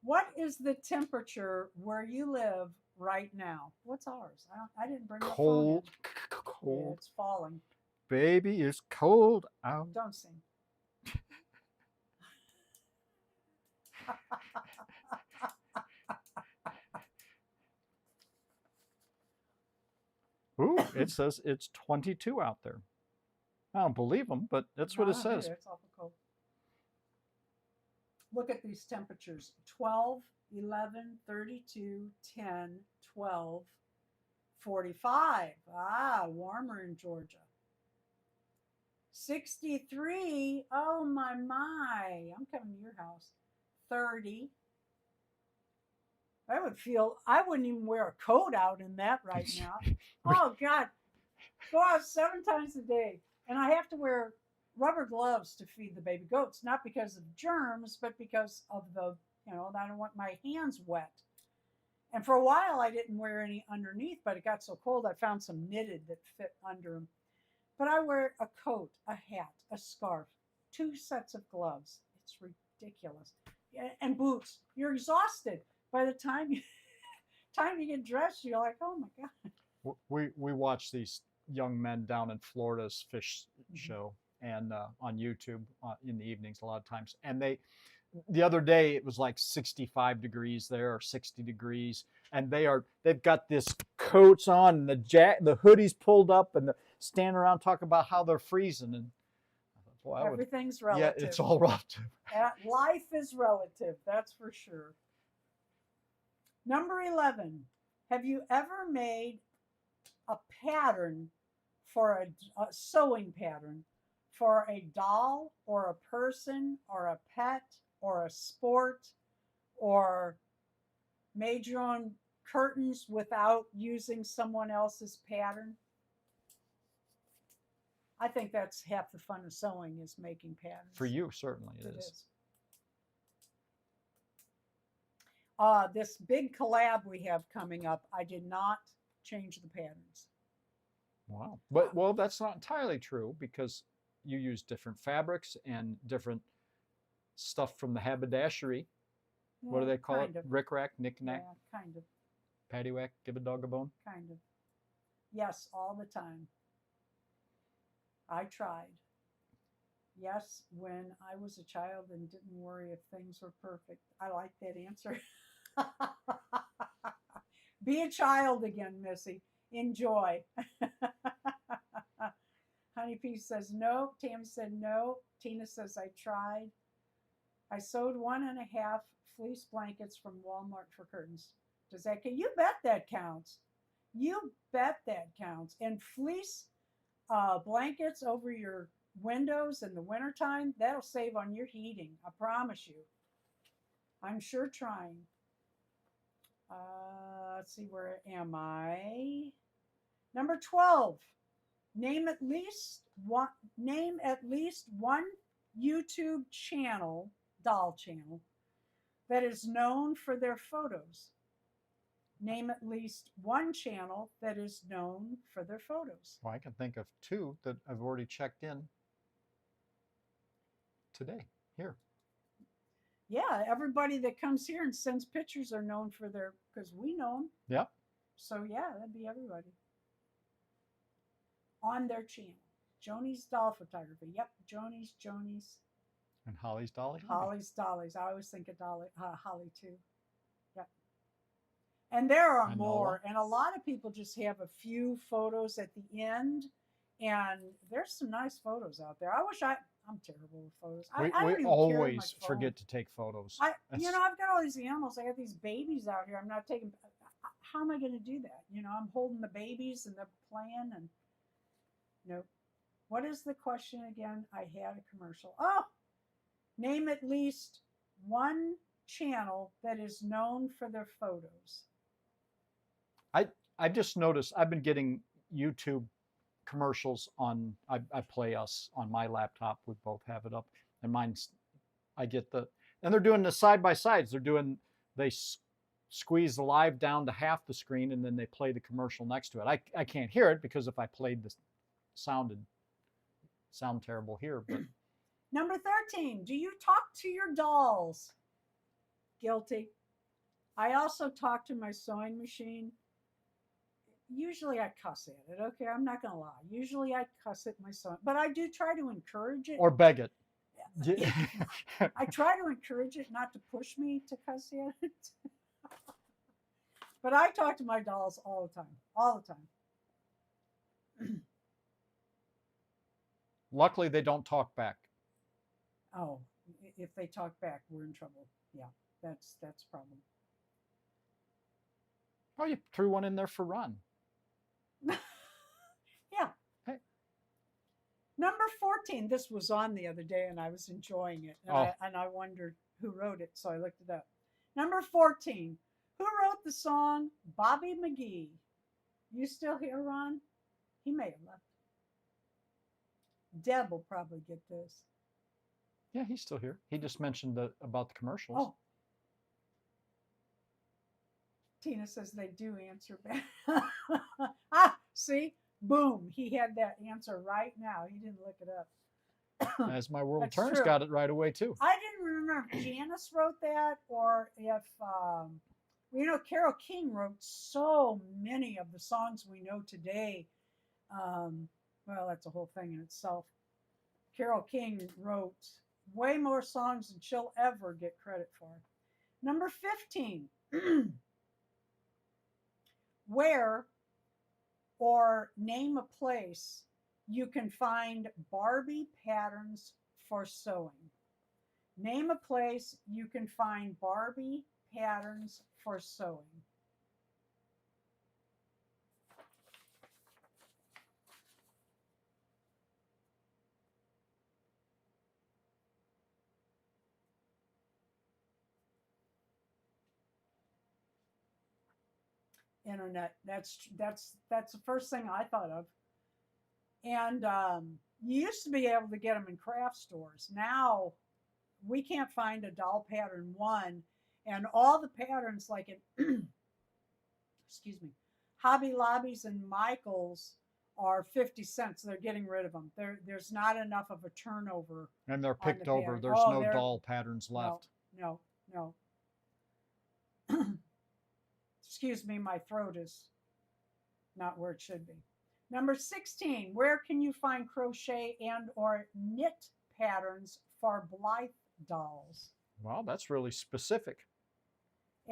What is the temperature where you live right now? What's ours? I didn't bring my phone Cold. in. Yeah, Cold. it's falling. Baby, it's cold out. Don't sing. Ooh, it says it's 22 out there. I don't believe them, but that's what it says. It's awful cold. Look at these temperatures: 12, 11, 32, 10, 12, 45. Warmer in Georgia. 63. Oh my. I'm coming to your house. 30. I wouldn't even wear a coat out in that right now. Oh God. Go out 7 times a day. And I have to wear rubber gloves to feed the baby goats, not because of germs, but because of I don't want my hands wet. And for a while, I didn't wear any underneath, but it got so cold, I found some knitted that fit under them. But I wear a coat, a hat, a scarf, 2 sets of gloves. It's ridiculous. And boots. You're exhausted. By the time you get dressed, you're like, oh my God. We watch these young men down in Florida's fish show and on YouTube in the evenings a lot of times. And the other day it was like 65 degrees there or 60 degrees, and they've got this coats on and the hoodies pulled up and standing around talking about how they're freezing. And boy, everything's relative. Yeah, it's all relative. Life is relative, that's for sure. Number 11. Have you ever made a pattern for a sewing pattern for a doll or a person or a pet or a sport, or made your own curtains without using someone else's pattern? I think that's half the fun of sewing, is making patterns. For you, certainly it is. This big collab we have coming up, I did not change the patterns. Wow. But well, that's not entirely true, because you use different fabrics and different stuff from the haberdashery. What do they call it? Kind of. Rick-rack, knick-knack, Yeah, kind of. paddywhack, give a dog a bone. Kind of. Yes, all the time. I tried. Yes, when I was a child and didn't worry if things were perfect. I like that answer. Be a child again, Missy. Enjoy. Honeybee says no. Tam said no. Tina says I tried. I sewed 1.5 fleece blankets from Walmart for curtains. Does that count? You bet that counts. You bet that counts. And fleece blankets over your windows in the wintertime, that'll save on your heating. I promise you. I'm sure trying. Let's see, where am I? Number 12. Name at least one YouTube channel, doll channel, that is known for their photos. Name at least one channel that is known for their photos. Well, I can think of 2 that I've already checked in today here. Yeah, everybody that comes here and sends pictures are known for their, because we know them. Yep. So yeah, that'd be everybody. On their channel. Joni's Doll Photography. Yep, Joni's. And Holly's Dolly. Holly's Dollies. I always think of Holly too. Yep. And there are And more. And a lot of people just have a few photos at the end. And there's some nice photos out there. I'm terrible with photos. I don't We even always carry my phone. forget to take photos. I've got all these animals. I got these babies out here. I'm not taking. How am I going to do that? I'm holding the babies and they're playing and. Nope. What is the question again? I had a commercial. Oh, name at least one channel that is known for their photos. I just noticed I've been getting YouTube commercials on, I play Us on my laptop. We both have it up. And mine's, and they're doing the side by sides. They squeeze the live down to half the screen and then they play the commercial next to it. I can't hear it because if I played the sound terrible here. But Number 13, do you talk to your dolls? Guilty. I also talk to my sewing machine. Usually I cuss at it. Okay, I'm not gonna lie. Usually I cuss at my sewing, but I do try to encourage it. or beg it. I try to encourage it not to push me to cuss at it. But I talk to my dolls all the time. All the time. Luckily, they don't talk back. Oh, if they talk back, we're in trouble. Yeah, that's a problem. Oh, you threw one in there for Ron. Yeah. Hey. Number 14. This was on the other day, and I was enjoying it, and I wondered who wrote it, so I looked it up. Number 14. Who wrote the song Bobby McGee? You still here, Ron? He may have left. Deb will probably get this. Yeah, he's still here. He just mentioned about the commercials. Oh. Tina says they do answer back. See? Boom. He had that answer right now. He didn't look it up. As My World That's Turns true. got it right away, too. I didn't remember if Janice wrote that or if, Carole King wrote so many of the songs we know today. Well, that's a whole thing in itself. Carole King wrote way more songs than she'll ever get credit for. Number 15. Where or name a place you can find Barbie patterns for sewing. Name a place you can find Barbie patterns for sewing. Internet. That's the first thing I thought of. And you used to be able to get them in craft stores. Now we can't find a doll pattern one, and all the patterns like in excuse me, Hobby Lobbies and Michaels are 50 cents. They're getting rid of them. There's not enough of a turnover. And they're picked the over. pattern. There's Oh, no they're- doll patterns left. No. Excuse me, my throat is not where it should be. Number 16, where can you find crochet and or knit patterns for Blythe dolls? Wow, that's really specific.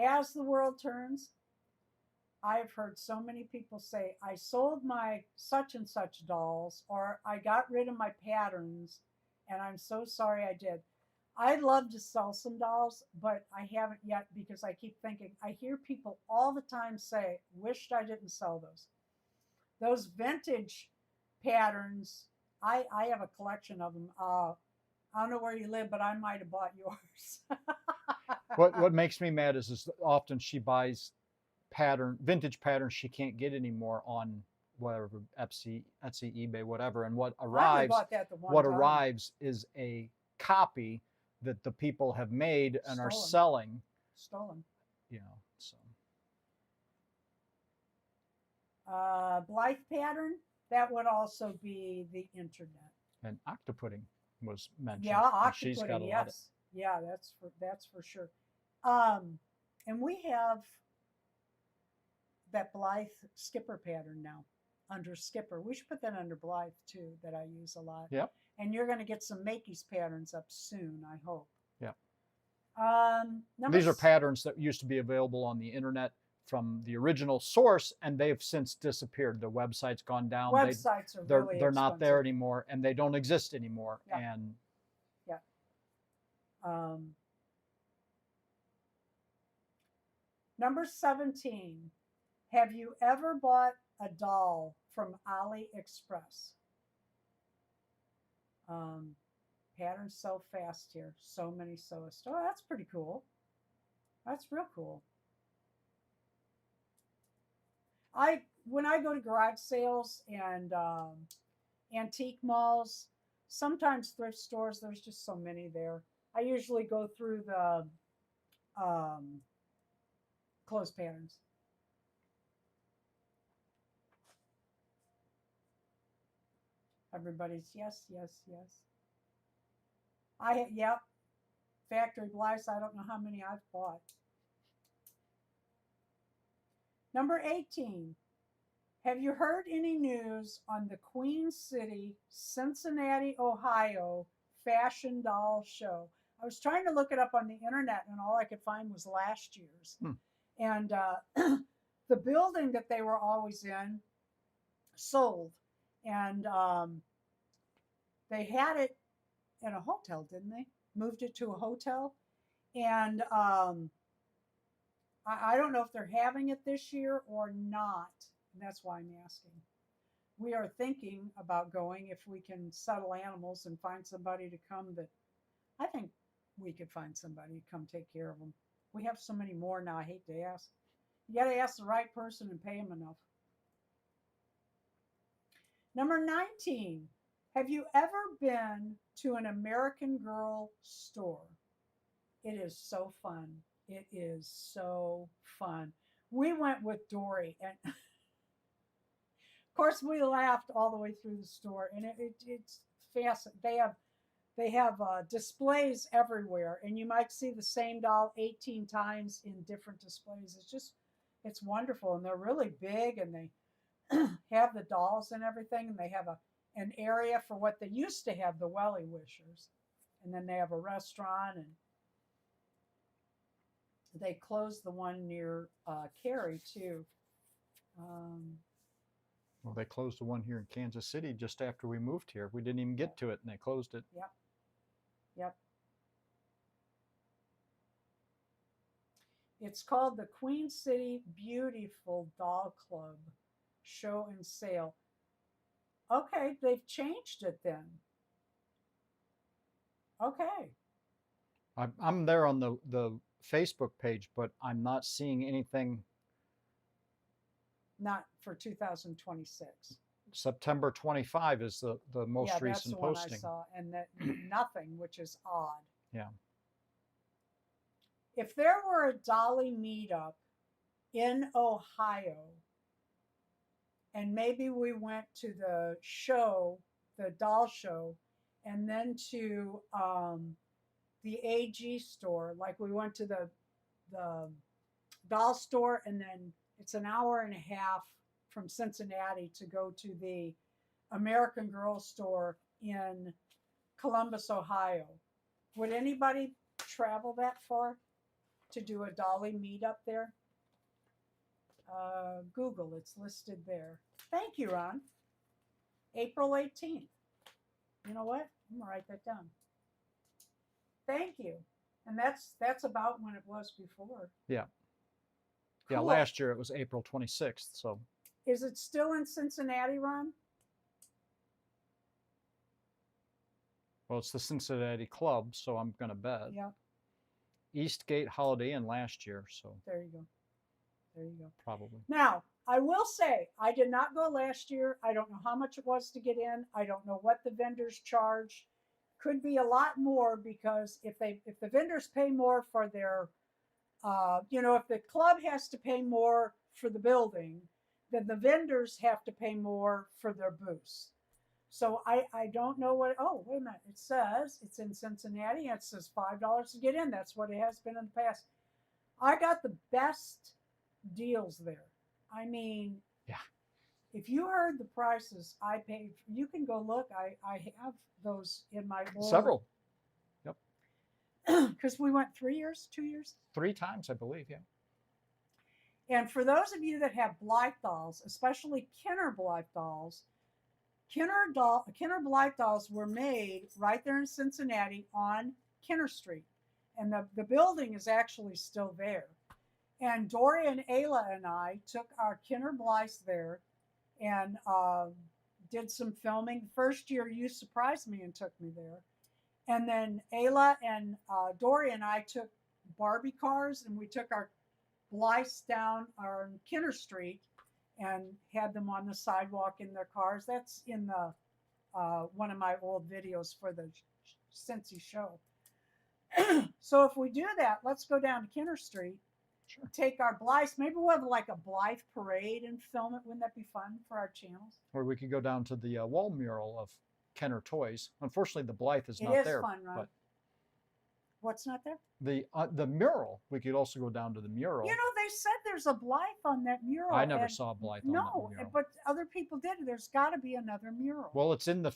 As the world turns, I've heard so many people say, I sold my such and such dolls, or I got rid of my patterns, and I'm so sorry I did. I'd love to sell some dolls, but I haven't yet because I keep thinking, I hear people all the time say, wished I didn't sell those. Those vintage patterns I have a collection of them. I don't know where you live, but I might have bought yours. What makes me mad is often she buys vintage patterns she can't get anymore on whatever Etsy, eBay, whatever. And I only bought that the one time. arrives is a copy that the people have made and are Stolen. selling. Stolen. You know, so Blythe pattern, that would also be the internet. and octopudding was mentioned. Yeah, and she's got octopudding, a lot of, yes. Yeah, that's for sure. And we have that Blythe skipper pattern now under skipper. We should put that under Blythe too, that I use a lot. Yep. And you're going to get some Makeys patterns up soon, I hope. Yeah. Number These are patterns that used to be available on the internet from the original source, and they've since disappeared. The website's gone down. Websites are really They're not there expensive. anymore, and they don't exist anymore. Yeah. And Number 17. Have you ever bought a doll from AliExpress? Patterns so fast here. So many sewist. Oh, that's pretty cool. That's real cool. When I go to garage sales and antique malls, sometimes thrift stores, there's just so many there. I usually go through the clothes patterns. Everybody's yes, yes, yes. Yep. Factory Blythes, I don't know how many I've bought. Number 18. Have you heard any news on the Queen City, Cincinnati, Ohio fashion doll show? I was trying to look it up on the internet and all I could find was last year's. And the building that they were always in sold. And they had it in a hotel, didn't they? Moved it to a hotel. And I don't know if they're having it this year or not. And that's why I'm asking. We are thinking about going if we can settle animals and find somebody to come that I think we could find somebody to come take care of them. We have so many more now. I hate to ask. You got to ask the right person and pay them enough. Number 19. Have you ever been to an American Girl store? It is so fun. It is so fun. We went with Dory, and of course we laughed all the way through the store. And it's fascinating. They have displays everywhere, and you might see the same doll 18 times in different displays. It's wonderful, and they're really big, and they have the dolls and everything, and they have an area for what they used to have, the Welly Wishers, and then they have a restaurant, and they closed the one near Cary too. well, they closed the one here in Kansas City just after we moved here. We didn't even get to it, and they closed it. Yep. Yep. It's called the Queen City Beautiful Doll Club Show and Sale. Okay, they've changed it then. Okay. I'm there on the Facebook page, but I'm not seeing anything. Not for 2026. September 25 is the most Yeah, that's recent the one posting. I saw, and that nothing, which is odd. Yeah. If there were a Dolly meetup in Ohio, and maybe we went to the show, the doll show, and then to the AG store, like we went to the doll store, and then it's an hour and a half from Cincinnati to go to the American Girl store in Columbus, Ohio. Would anybody travel that far to do a Dolly meetup there? Google, it's listed there. Thank you, Ron. April 18th. You know what? I'm gonna write that down. Thank you. And that's about when it was before. Yeah. Yeah, Cool. last year it was April 26th. So Is it still in Cincinnati, Ron? Well, it's the Cincinnati Club, so I'm going to bet. Yeah, Eastgate Holiday Inn last year, so there you go. There you go. probably. Now, I will say, I did not go last year. I don't know how much it was to get in. I don't know what the vendors charge. Could be a lot more, because if the vendors pay more for their, if the club has to pay more for the building, then the vendors have to pay more for their booths. So I don't know what. Oh, wait a minute! It says it's in Cincinnati. And it says $5 to get in. That's what it has been in the past. I got the best deals there. I mean, yeah. If you heard the prices I paid, you can go look. I have those in my old, Several. Yep. Because we went 3 years, 2 years. 3 times, I believe. Yeah. And for those of you that have Blythe dolls, especially Kenner Blythe dolls, Kenner Blythe dolls were made right there in Cincinnati on Kenner Street. And the building is actually still there. And Dory and Ayla and I took our Kenner Blythes there and did some filming. The first year you surprised me and took me there. And then Ayla and Dory and I took Barbie cars, and we took our Blythes down on Kenner Street and had them on the sidewalk in their cars. That's in the one of my old videos for the Cincy show. So if we do that, let's go down to Kenner Street, Sure. take our Blythes. Maybe we'll have like a Blythe parade and film it. Wouldn't that be fun for our channels? Or we could go down to the wall mural of Kenner Toys. Unfortunately, the Blythe is It not is there. fun, Ron. But What's not there? the mural, we could also go down to the mural. You know, they said there's a Blythe on that mural. I never and saw a Blythe on that No, mural. but other people did. There's got to be another mural. Well, it's in the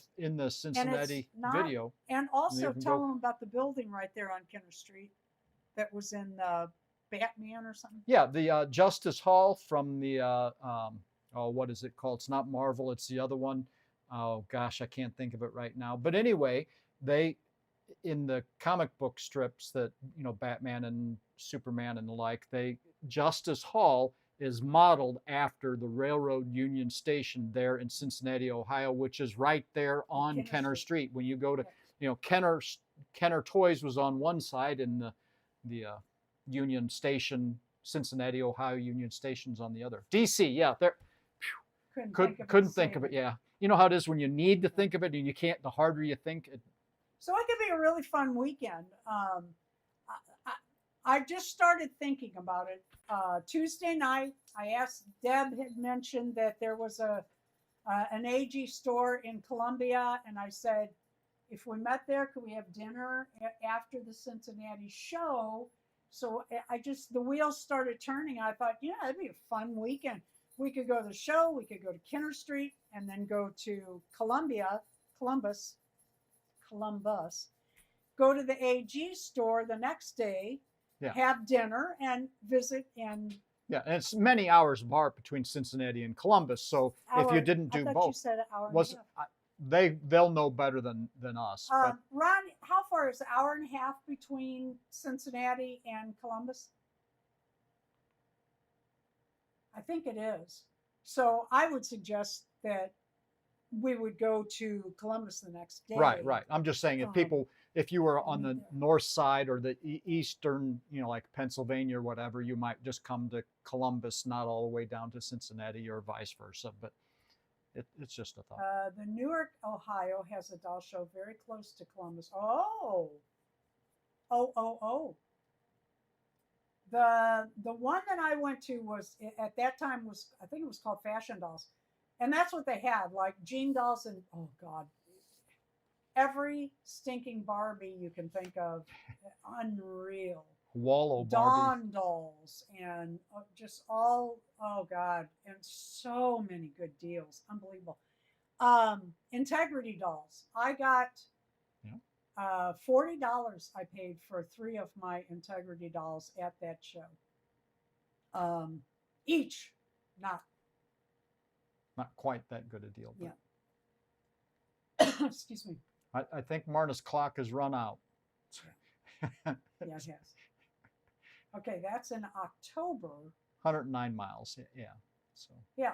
Cincinnati not- video. And also you can tell go- them about the building right there on Kenner Street that was in Batman or something. Yeah, the Justice Hall from the what is it called? It's not Marvel, it's the other one. Oh gosh, I can't think of it right now. But anyway, they in the comic book strips that, you know, Batman and Superman and the like, Justice Hall is modeled after the Railroad Union Station there in Cincinnati, Ohio, which is right there on Kenner Kenner Street. Street. When you go to, Yeah. you know, Kenner Toys was on one side, and the Union Station, Cincinnati, Ohio Union Station's on the other. DC, yeah, there. Couldn't think of it. Yeah, you know how it is when you need to think of it and you can't. The harder you think, So it could be a really fun weekend. I just started thinking about it. Tuesday night, I asked, Deb had mentioned that there was an AG store in Columbia, and I said, if we met there, could we have dinner after the Cincinnati show? So the wheels started turning. I thought, yeah, it'd be a fun weekend. We could go to the show, we could go to Kenner Street, and then go to Columbus, go to the AG store the next day, Yeah. have dinner, and visit. And yeah, and it's many hours apart between Cincinnati and Columbus. So if you didn't I do thought both, you said an hour and was a half. they'll know better than us. But Ron, how far is an hour and a half between Cincinnati and Columbus? I think it is. So I would suggest that we would go to Columbus the next day. right. I'm just saying, if you were on the Yeah. north side or the eastern, you know, like Pennsylvania or whatever, you might just come to Columbus, not all the way down to Cincinnati or vice versa. But it's just a thought. The Newark, Ohio has a doll show very close to Columbus. Oh. The one that I went to was at that time I think it was called Fashion Dolls, and that's what they had, like Jean dolls and oh god, every stinking Barbie you can think of, unreal. Wallow Barbie. Dawn dolls and just all, oh god, and so many good deals, unbelievable. Integrity dolls, I got $40 I paid for 3 of my Integrity dolls at that show. Each, not quite that good a deal. But yeah. Excuse me. I think Marna's clock has run out. Yeah, it has. Okay, that's in October. 109 miles. Yeah. So Yeah.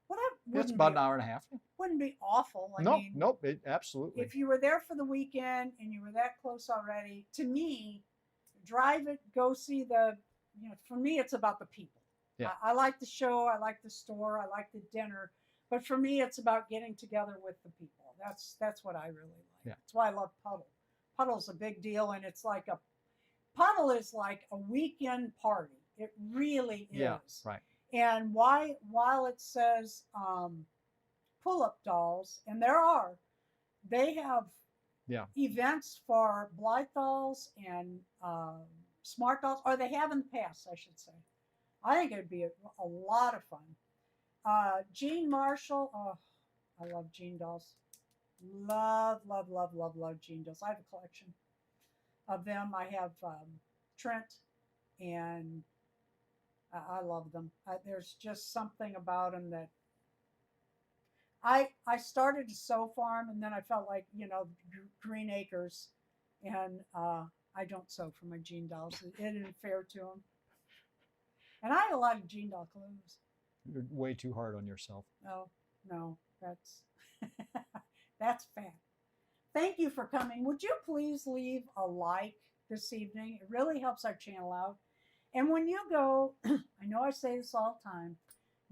Well, that It's wouldn't about be, an hour and a half. wouldn't be awful. I Nope, mean, nope, absolutely. if you were there for the weekend and you were that close already, to me, drive it, go see the, for me, it's about the people. Yeah. I like the show, I like the store, I like the dinner, but for me, it's about getting together with the people. That's what I really like. Yeah. That's why I love Puddle. Puddle's a big deal, and it's like Puddle is like a weekend party. It really is. Yeah, right. And while it says pull-up dolls, and they have events for Blythe dolls and smart dolls, or they have in the past, I should say. I think it'd be a lot of fun. Jean Marshall, oh, I love Jean dolls. Love, love, love, love, love Jean dolls. I have a collection of them. I have Trent, and I love them. There's just something about them that I started to sew farm, and then I felt like Green Acres, and I don't sew for my Jean dolls. It isn't fair to them. And I have a lot of Jean doll clothes. You're way too hard on yourself. No, that's that's fact. Thank you for coming. Would you please leave a like this evening? It really helps our channel out. And when you go, I know I say this all the time,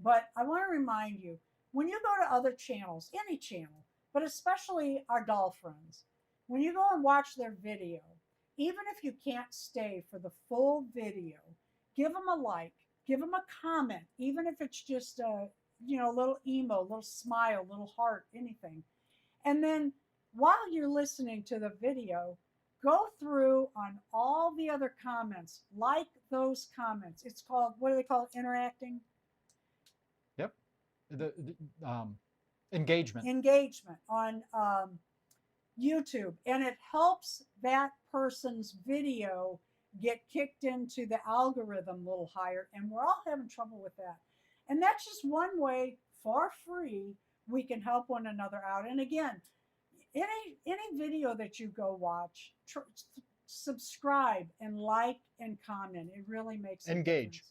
but I want to remind you, when you go to other channels, any channel, but especially our doll friends, when you go and watch their video, even if you can't stay for the full video, give them a like, give them a comment, even if it's just a little emo, little smile, little heart, anything. And then while you're listening to the video, go through on all the other comments, like those comments. It's called, what do they call it? Interacting? Yep. The engagement. Engagement on YouTube. And it helps that person's video get kicked into the algorithm a little higher. And we're all having trouble with that. And that's just one way, for free, we can help one another out. And again, any video that you go watch, subscribe and like and comment. It really makes a Engage.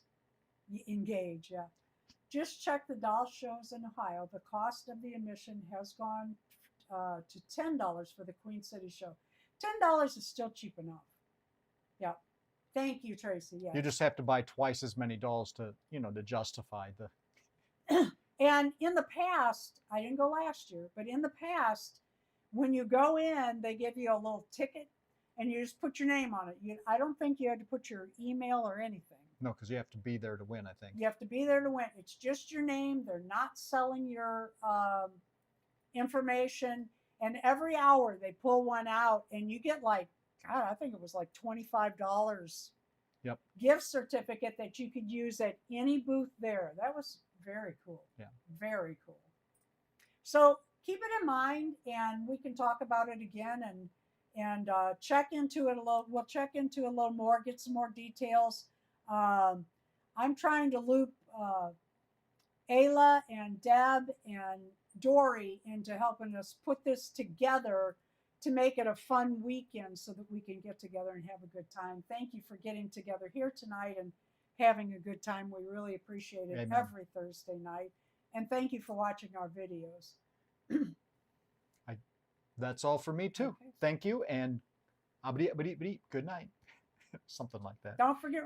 difference. Engage, yeah. Just check the doll shows in Ohio. The cost of the admission has gone to $10 for the Queen City show. $10 is still cheap enough. Yeah. Thank you, Tracy. Yeah. You just have to buy twice as many dolls to justify the. And in the past, I didn't go last year, but in the past, when you go in, they give you a little ticket and you just put your name on it. I don't think you had to put your email or anything. No, because you have to be there to win, I think. You have to be there to win. It's just your name. They're not selling your information. And every hour they pull one out and you get like, God, I think it was like $25 gift certificate that you could use at any booth there. That was very cool. Yeah. Very cool. So keep it in mind, and we can talk about it again and check into it a little. We'll check into it a little more, get some more details. I'm trying to loop Ayla and Deb and Dory into helping us put this together to make it a fun weekend so that we can get together and have a good time. Thank you for getting together here tonight and having a good time. We really appreciate it. Amen. Every Thursday night. And thank you for watching our videos. That's all for me too. Okay. Thank you, and good night. Something like that. Don't forget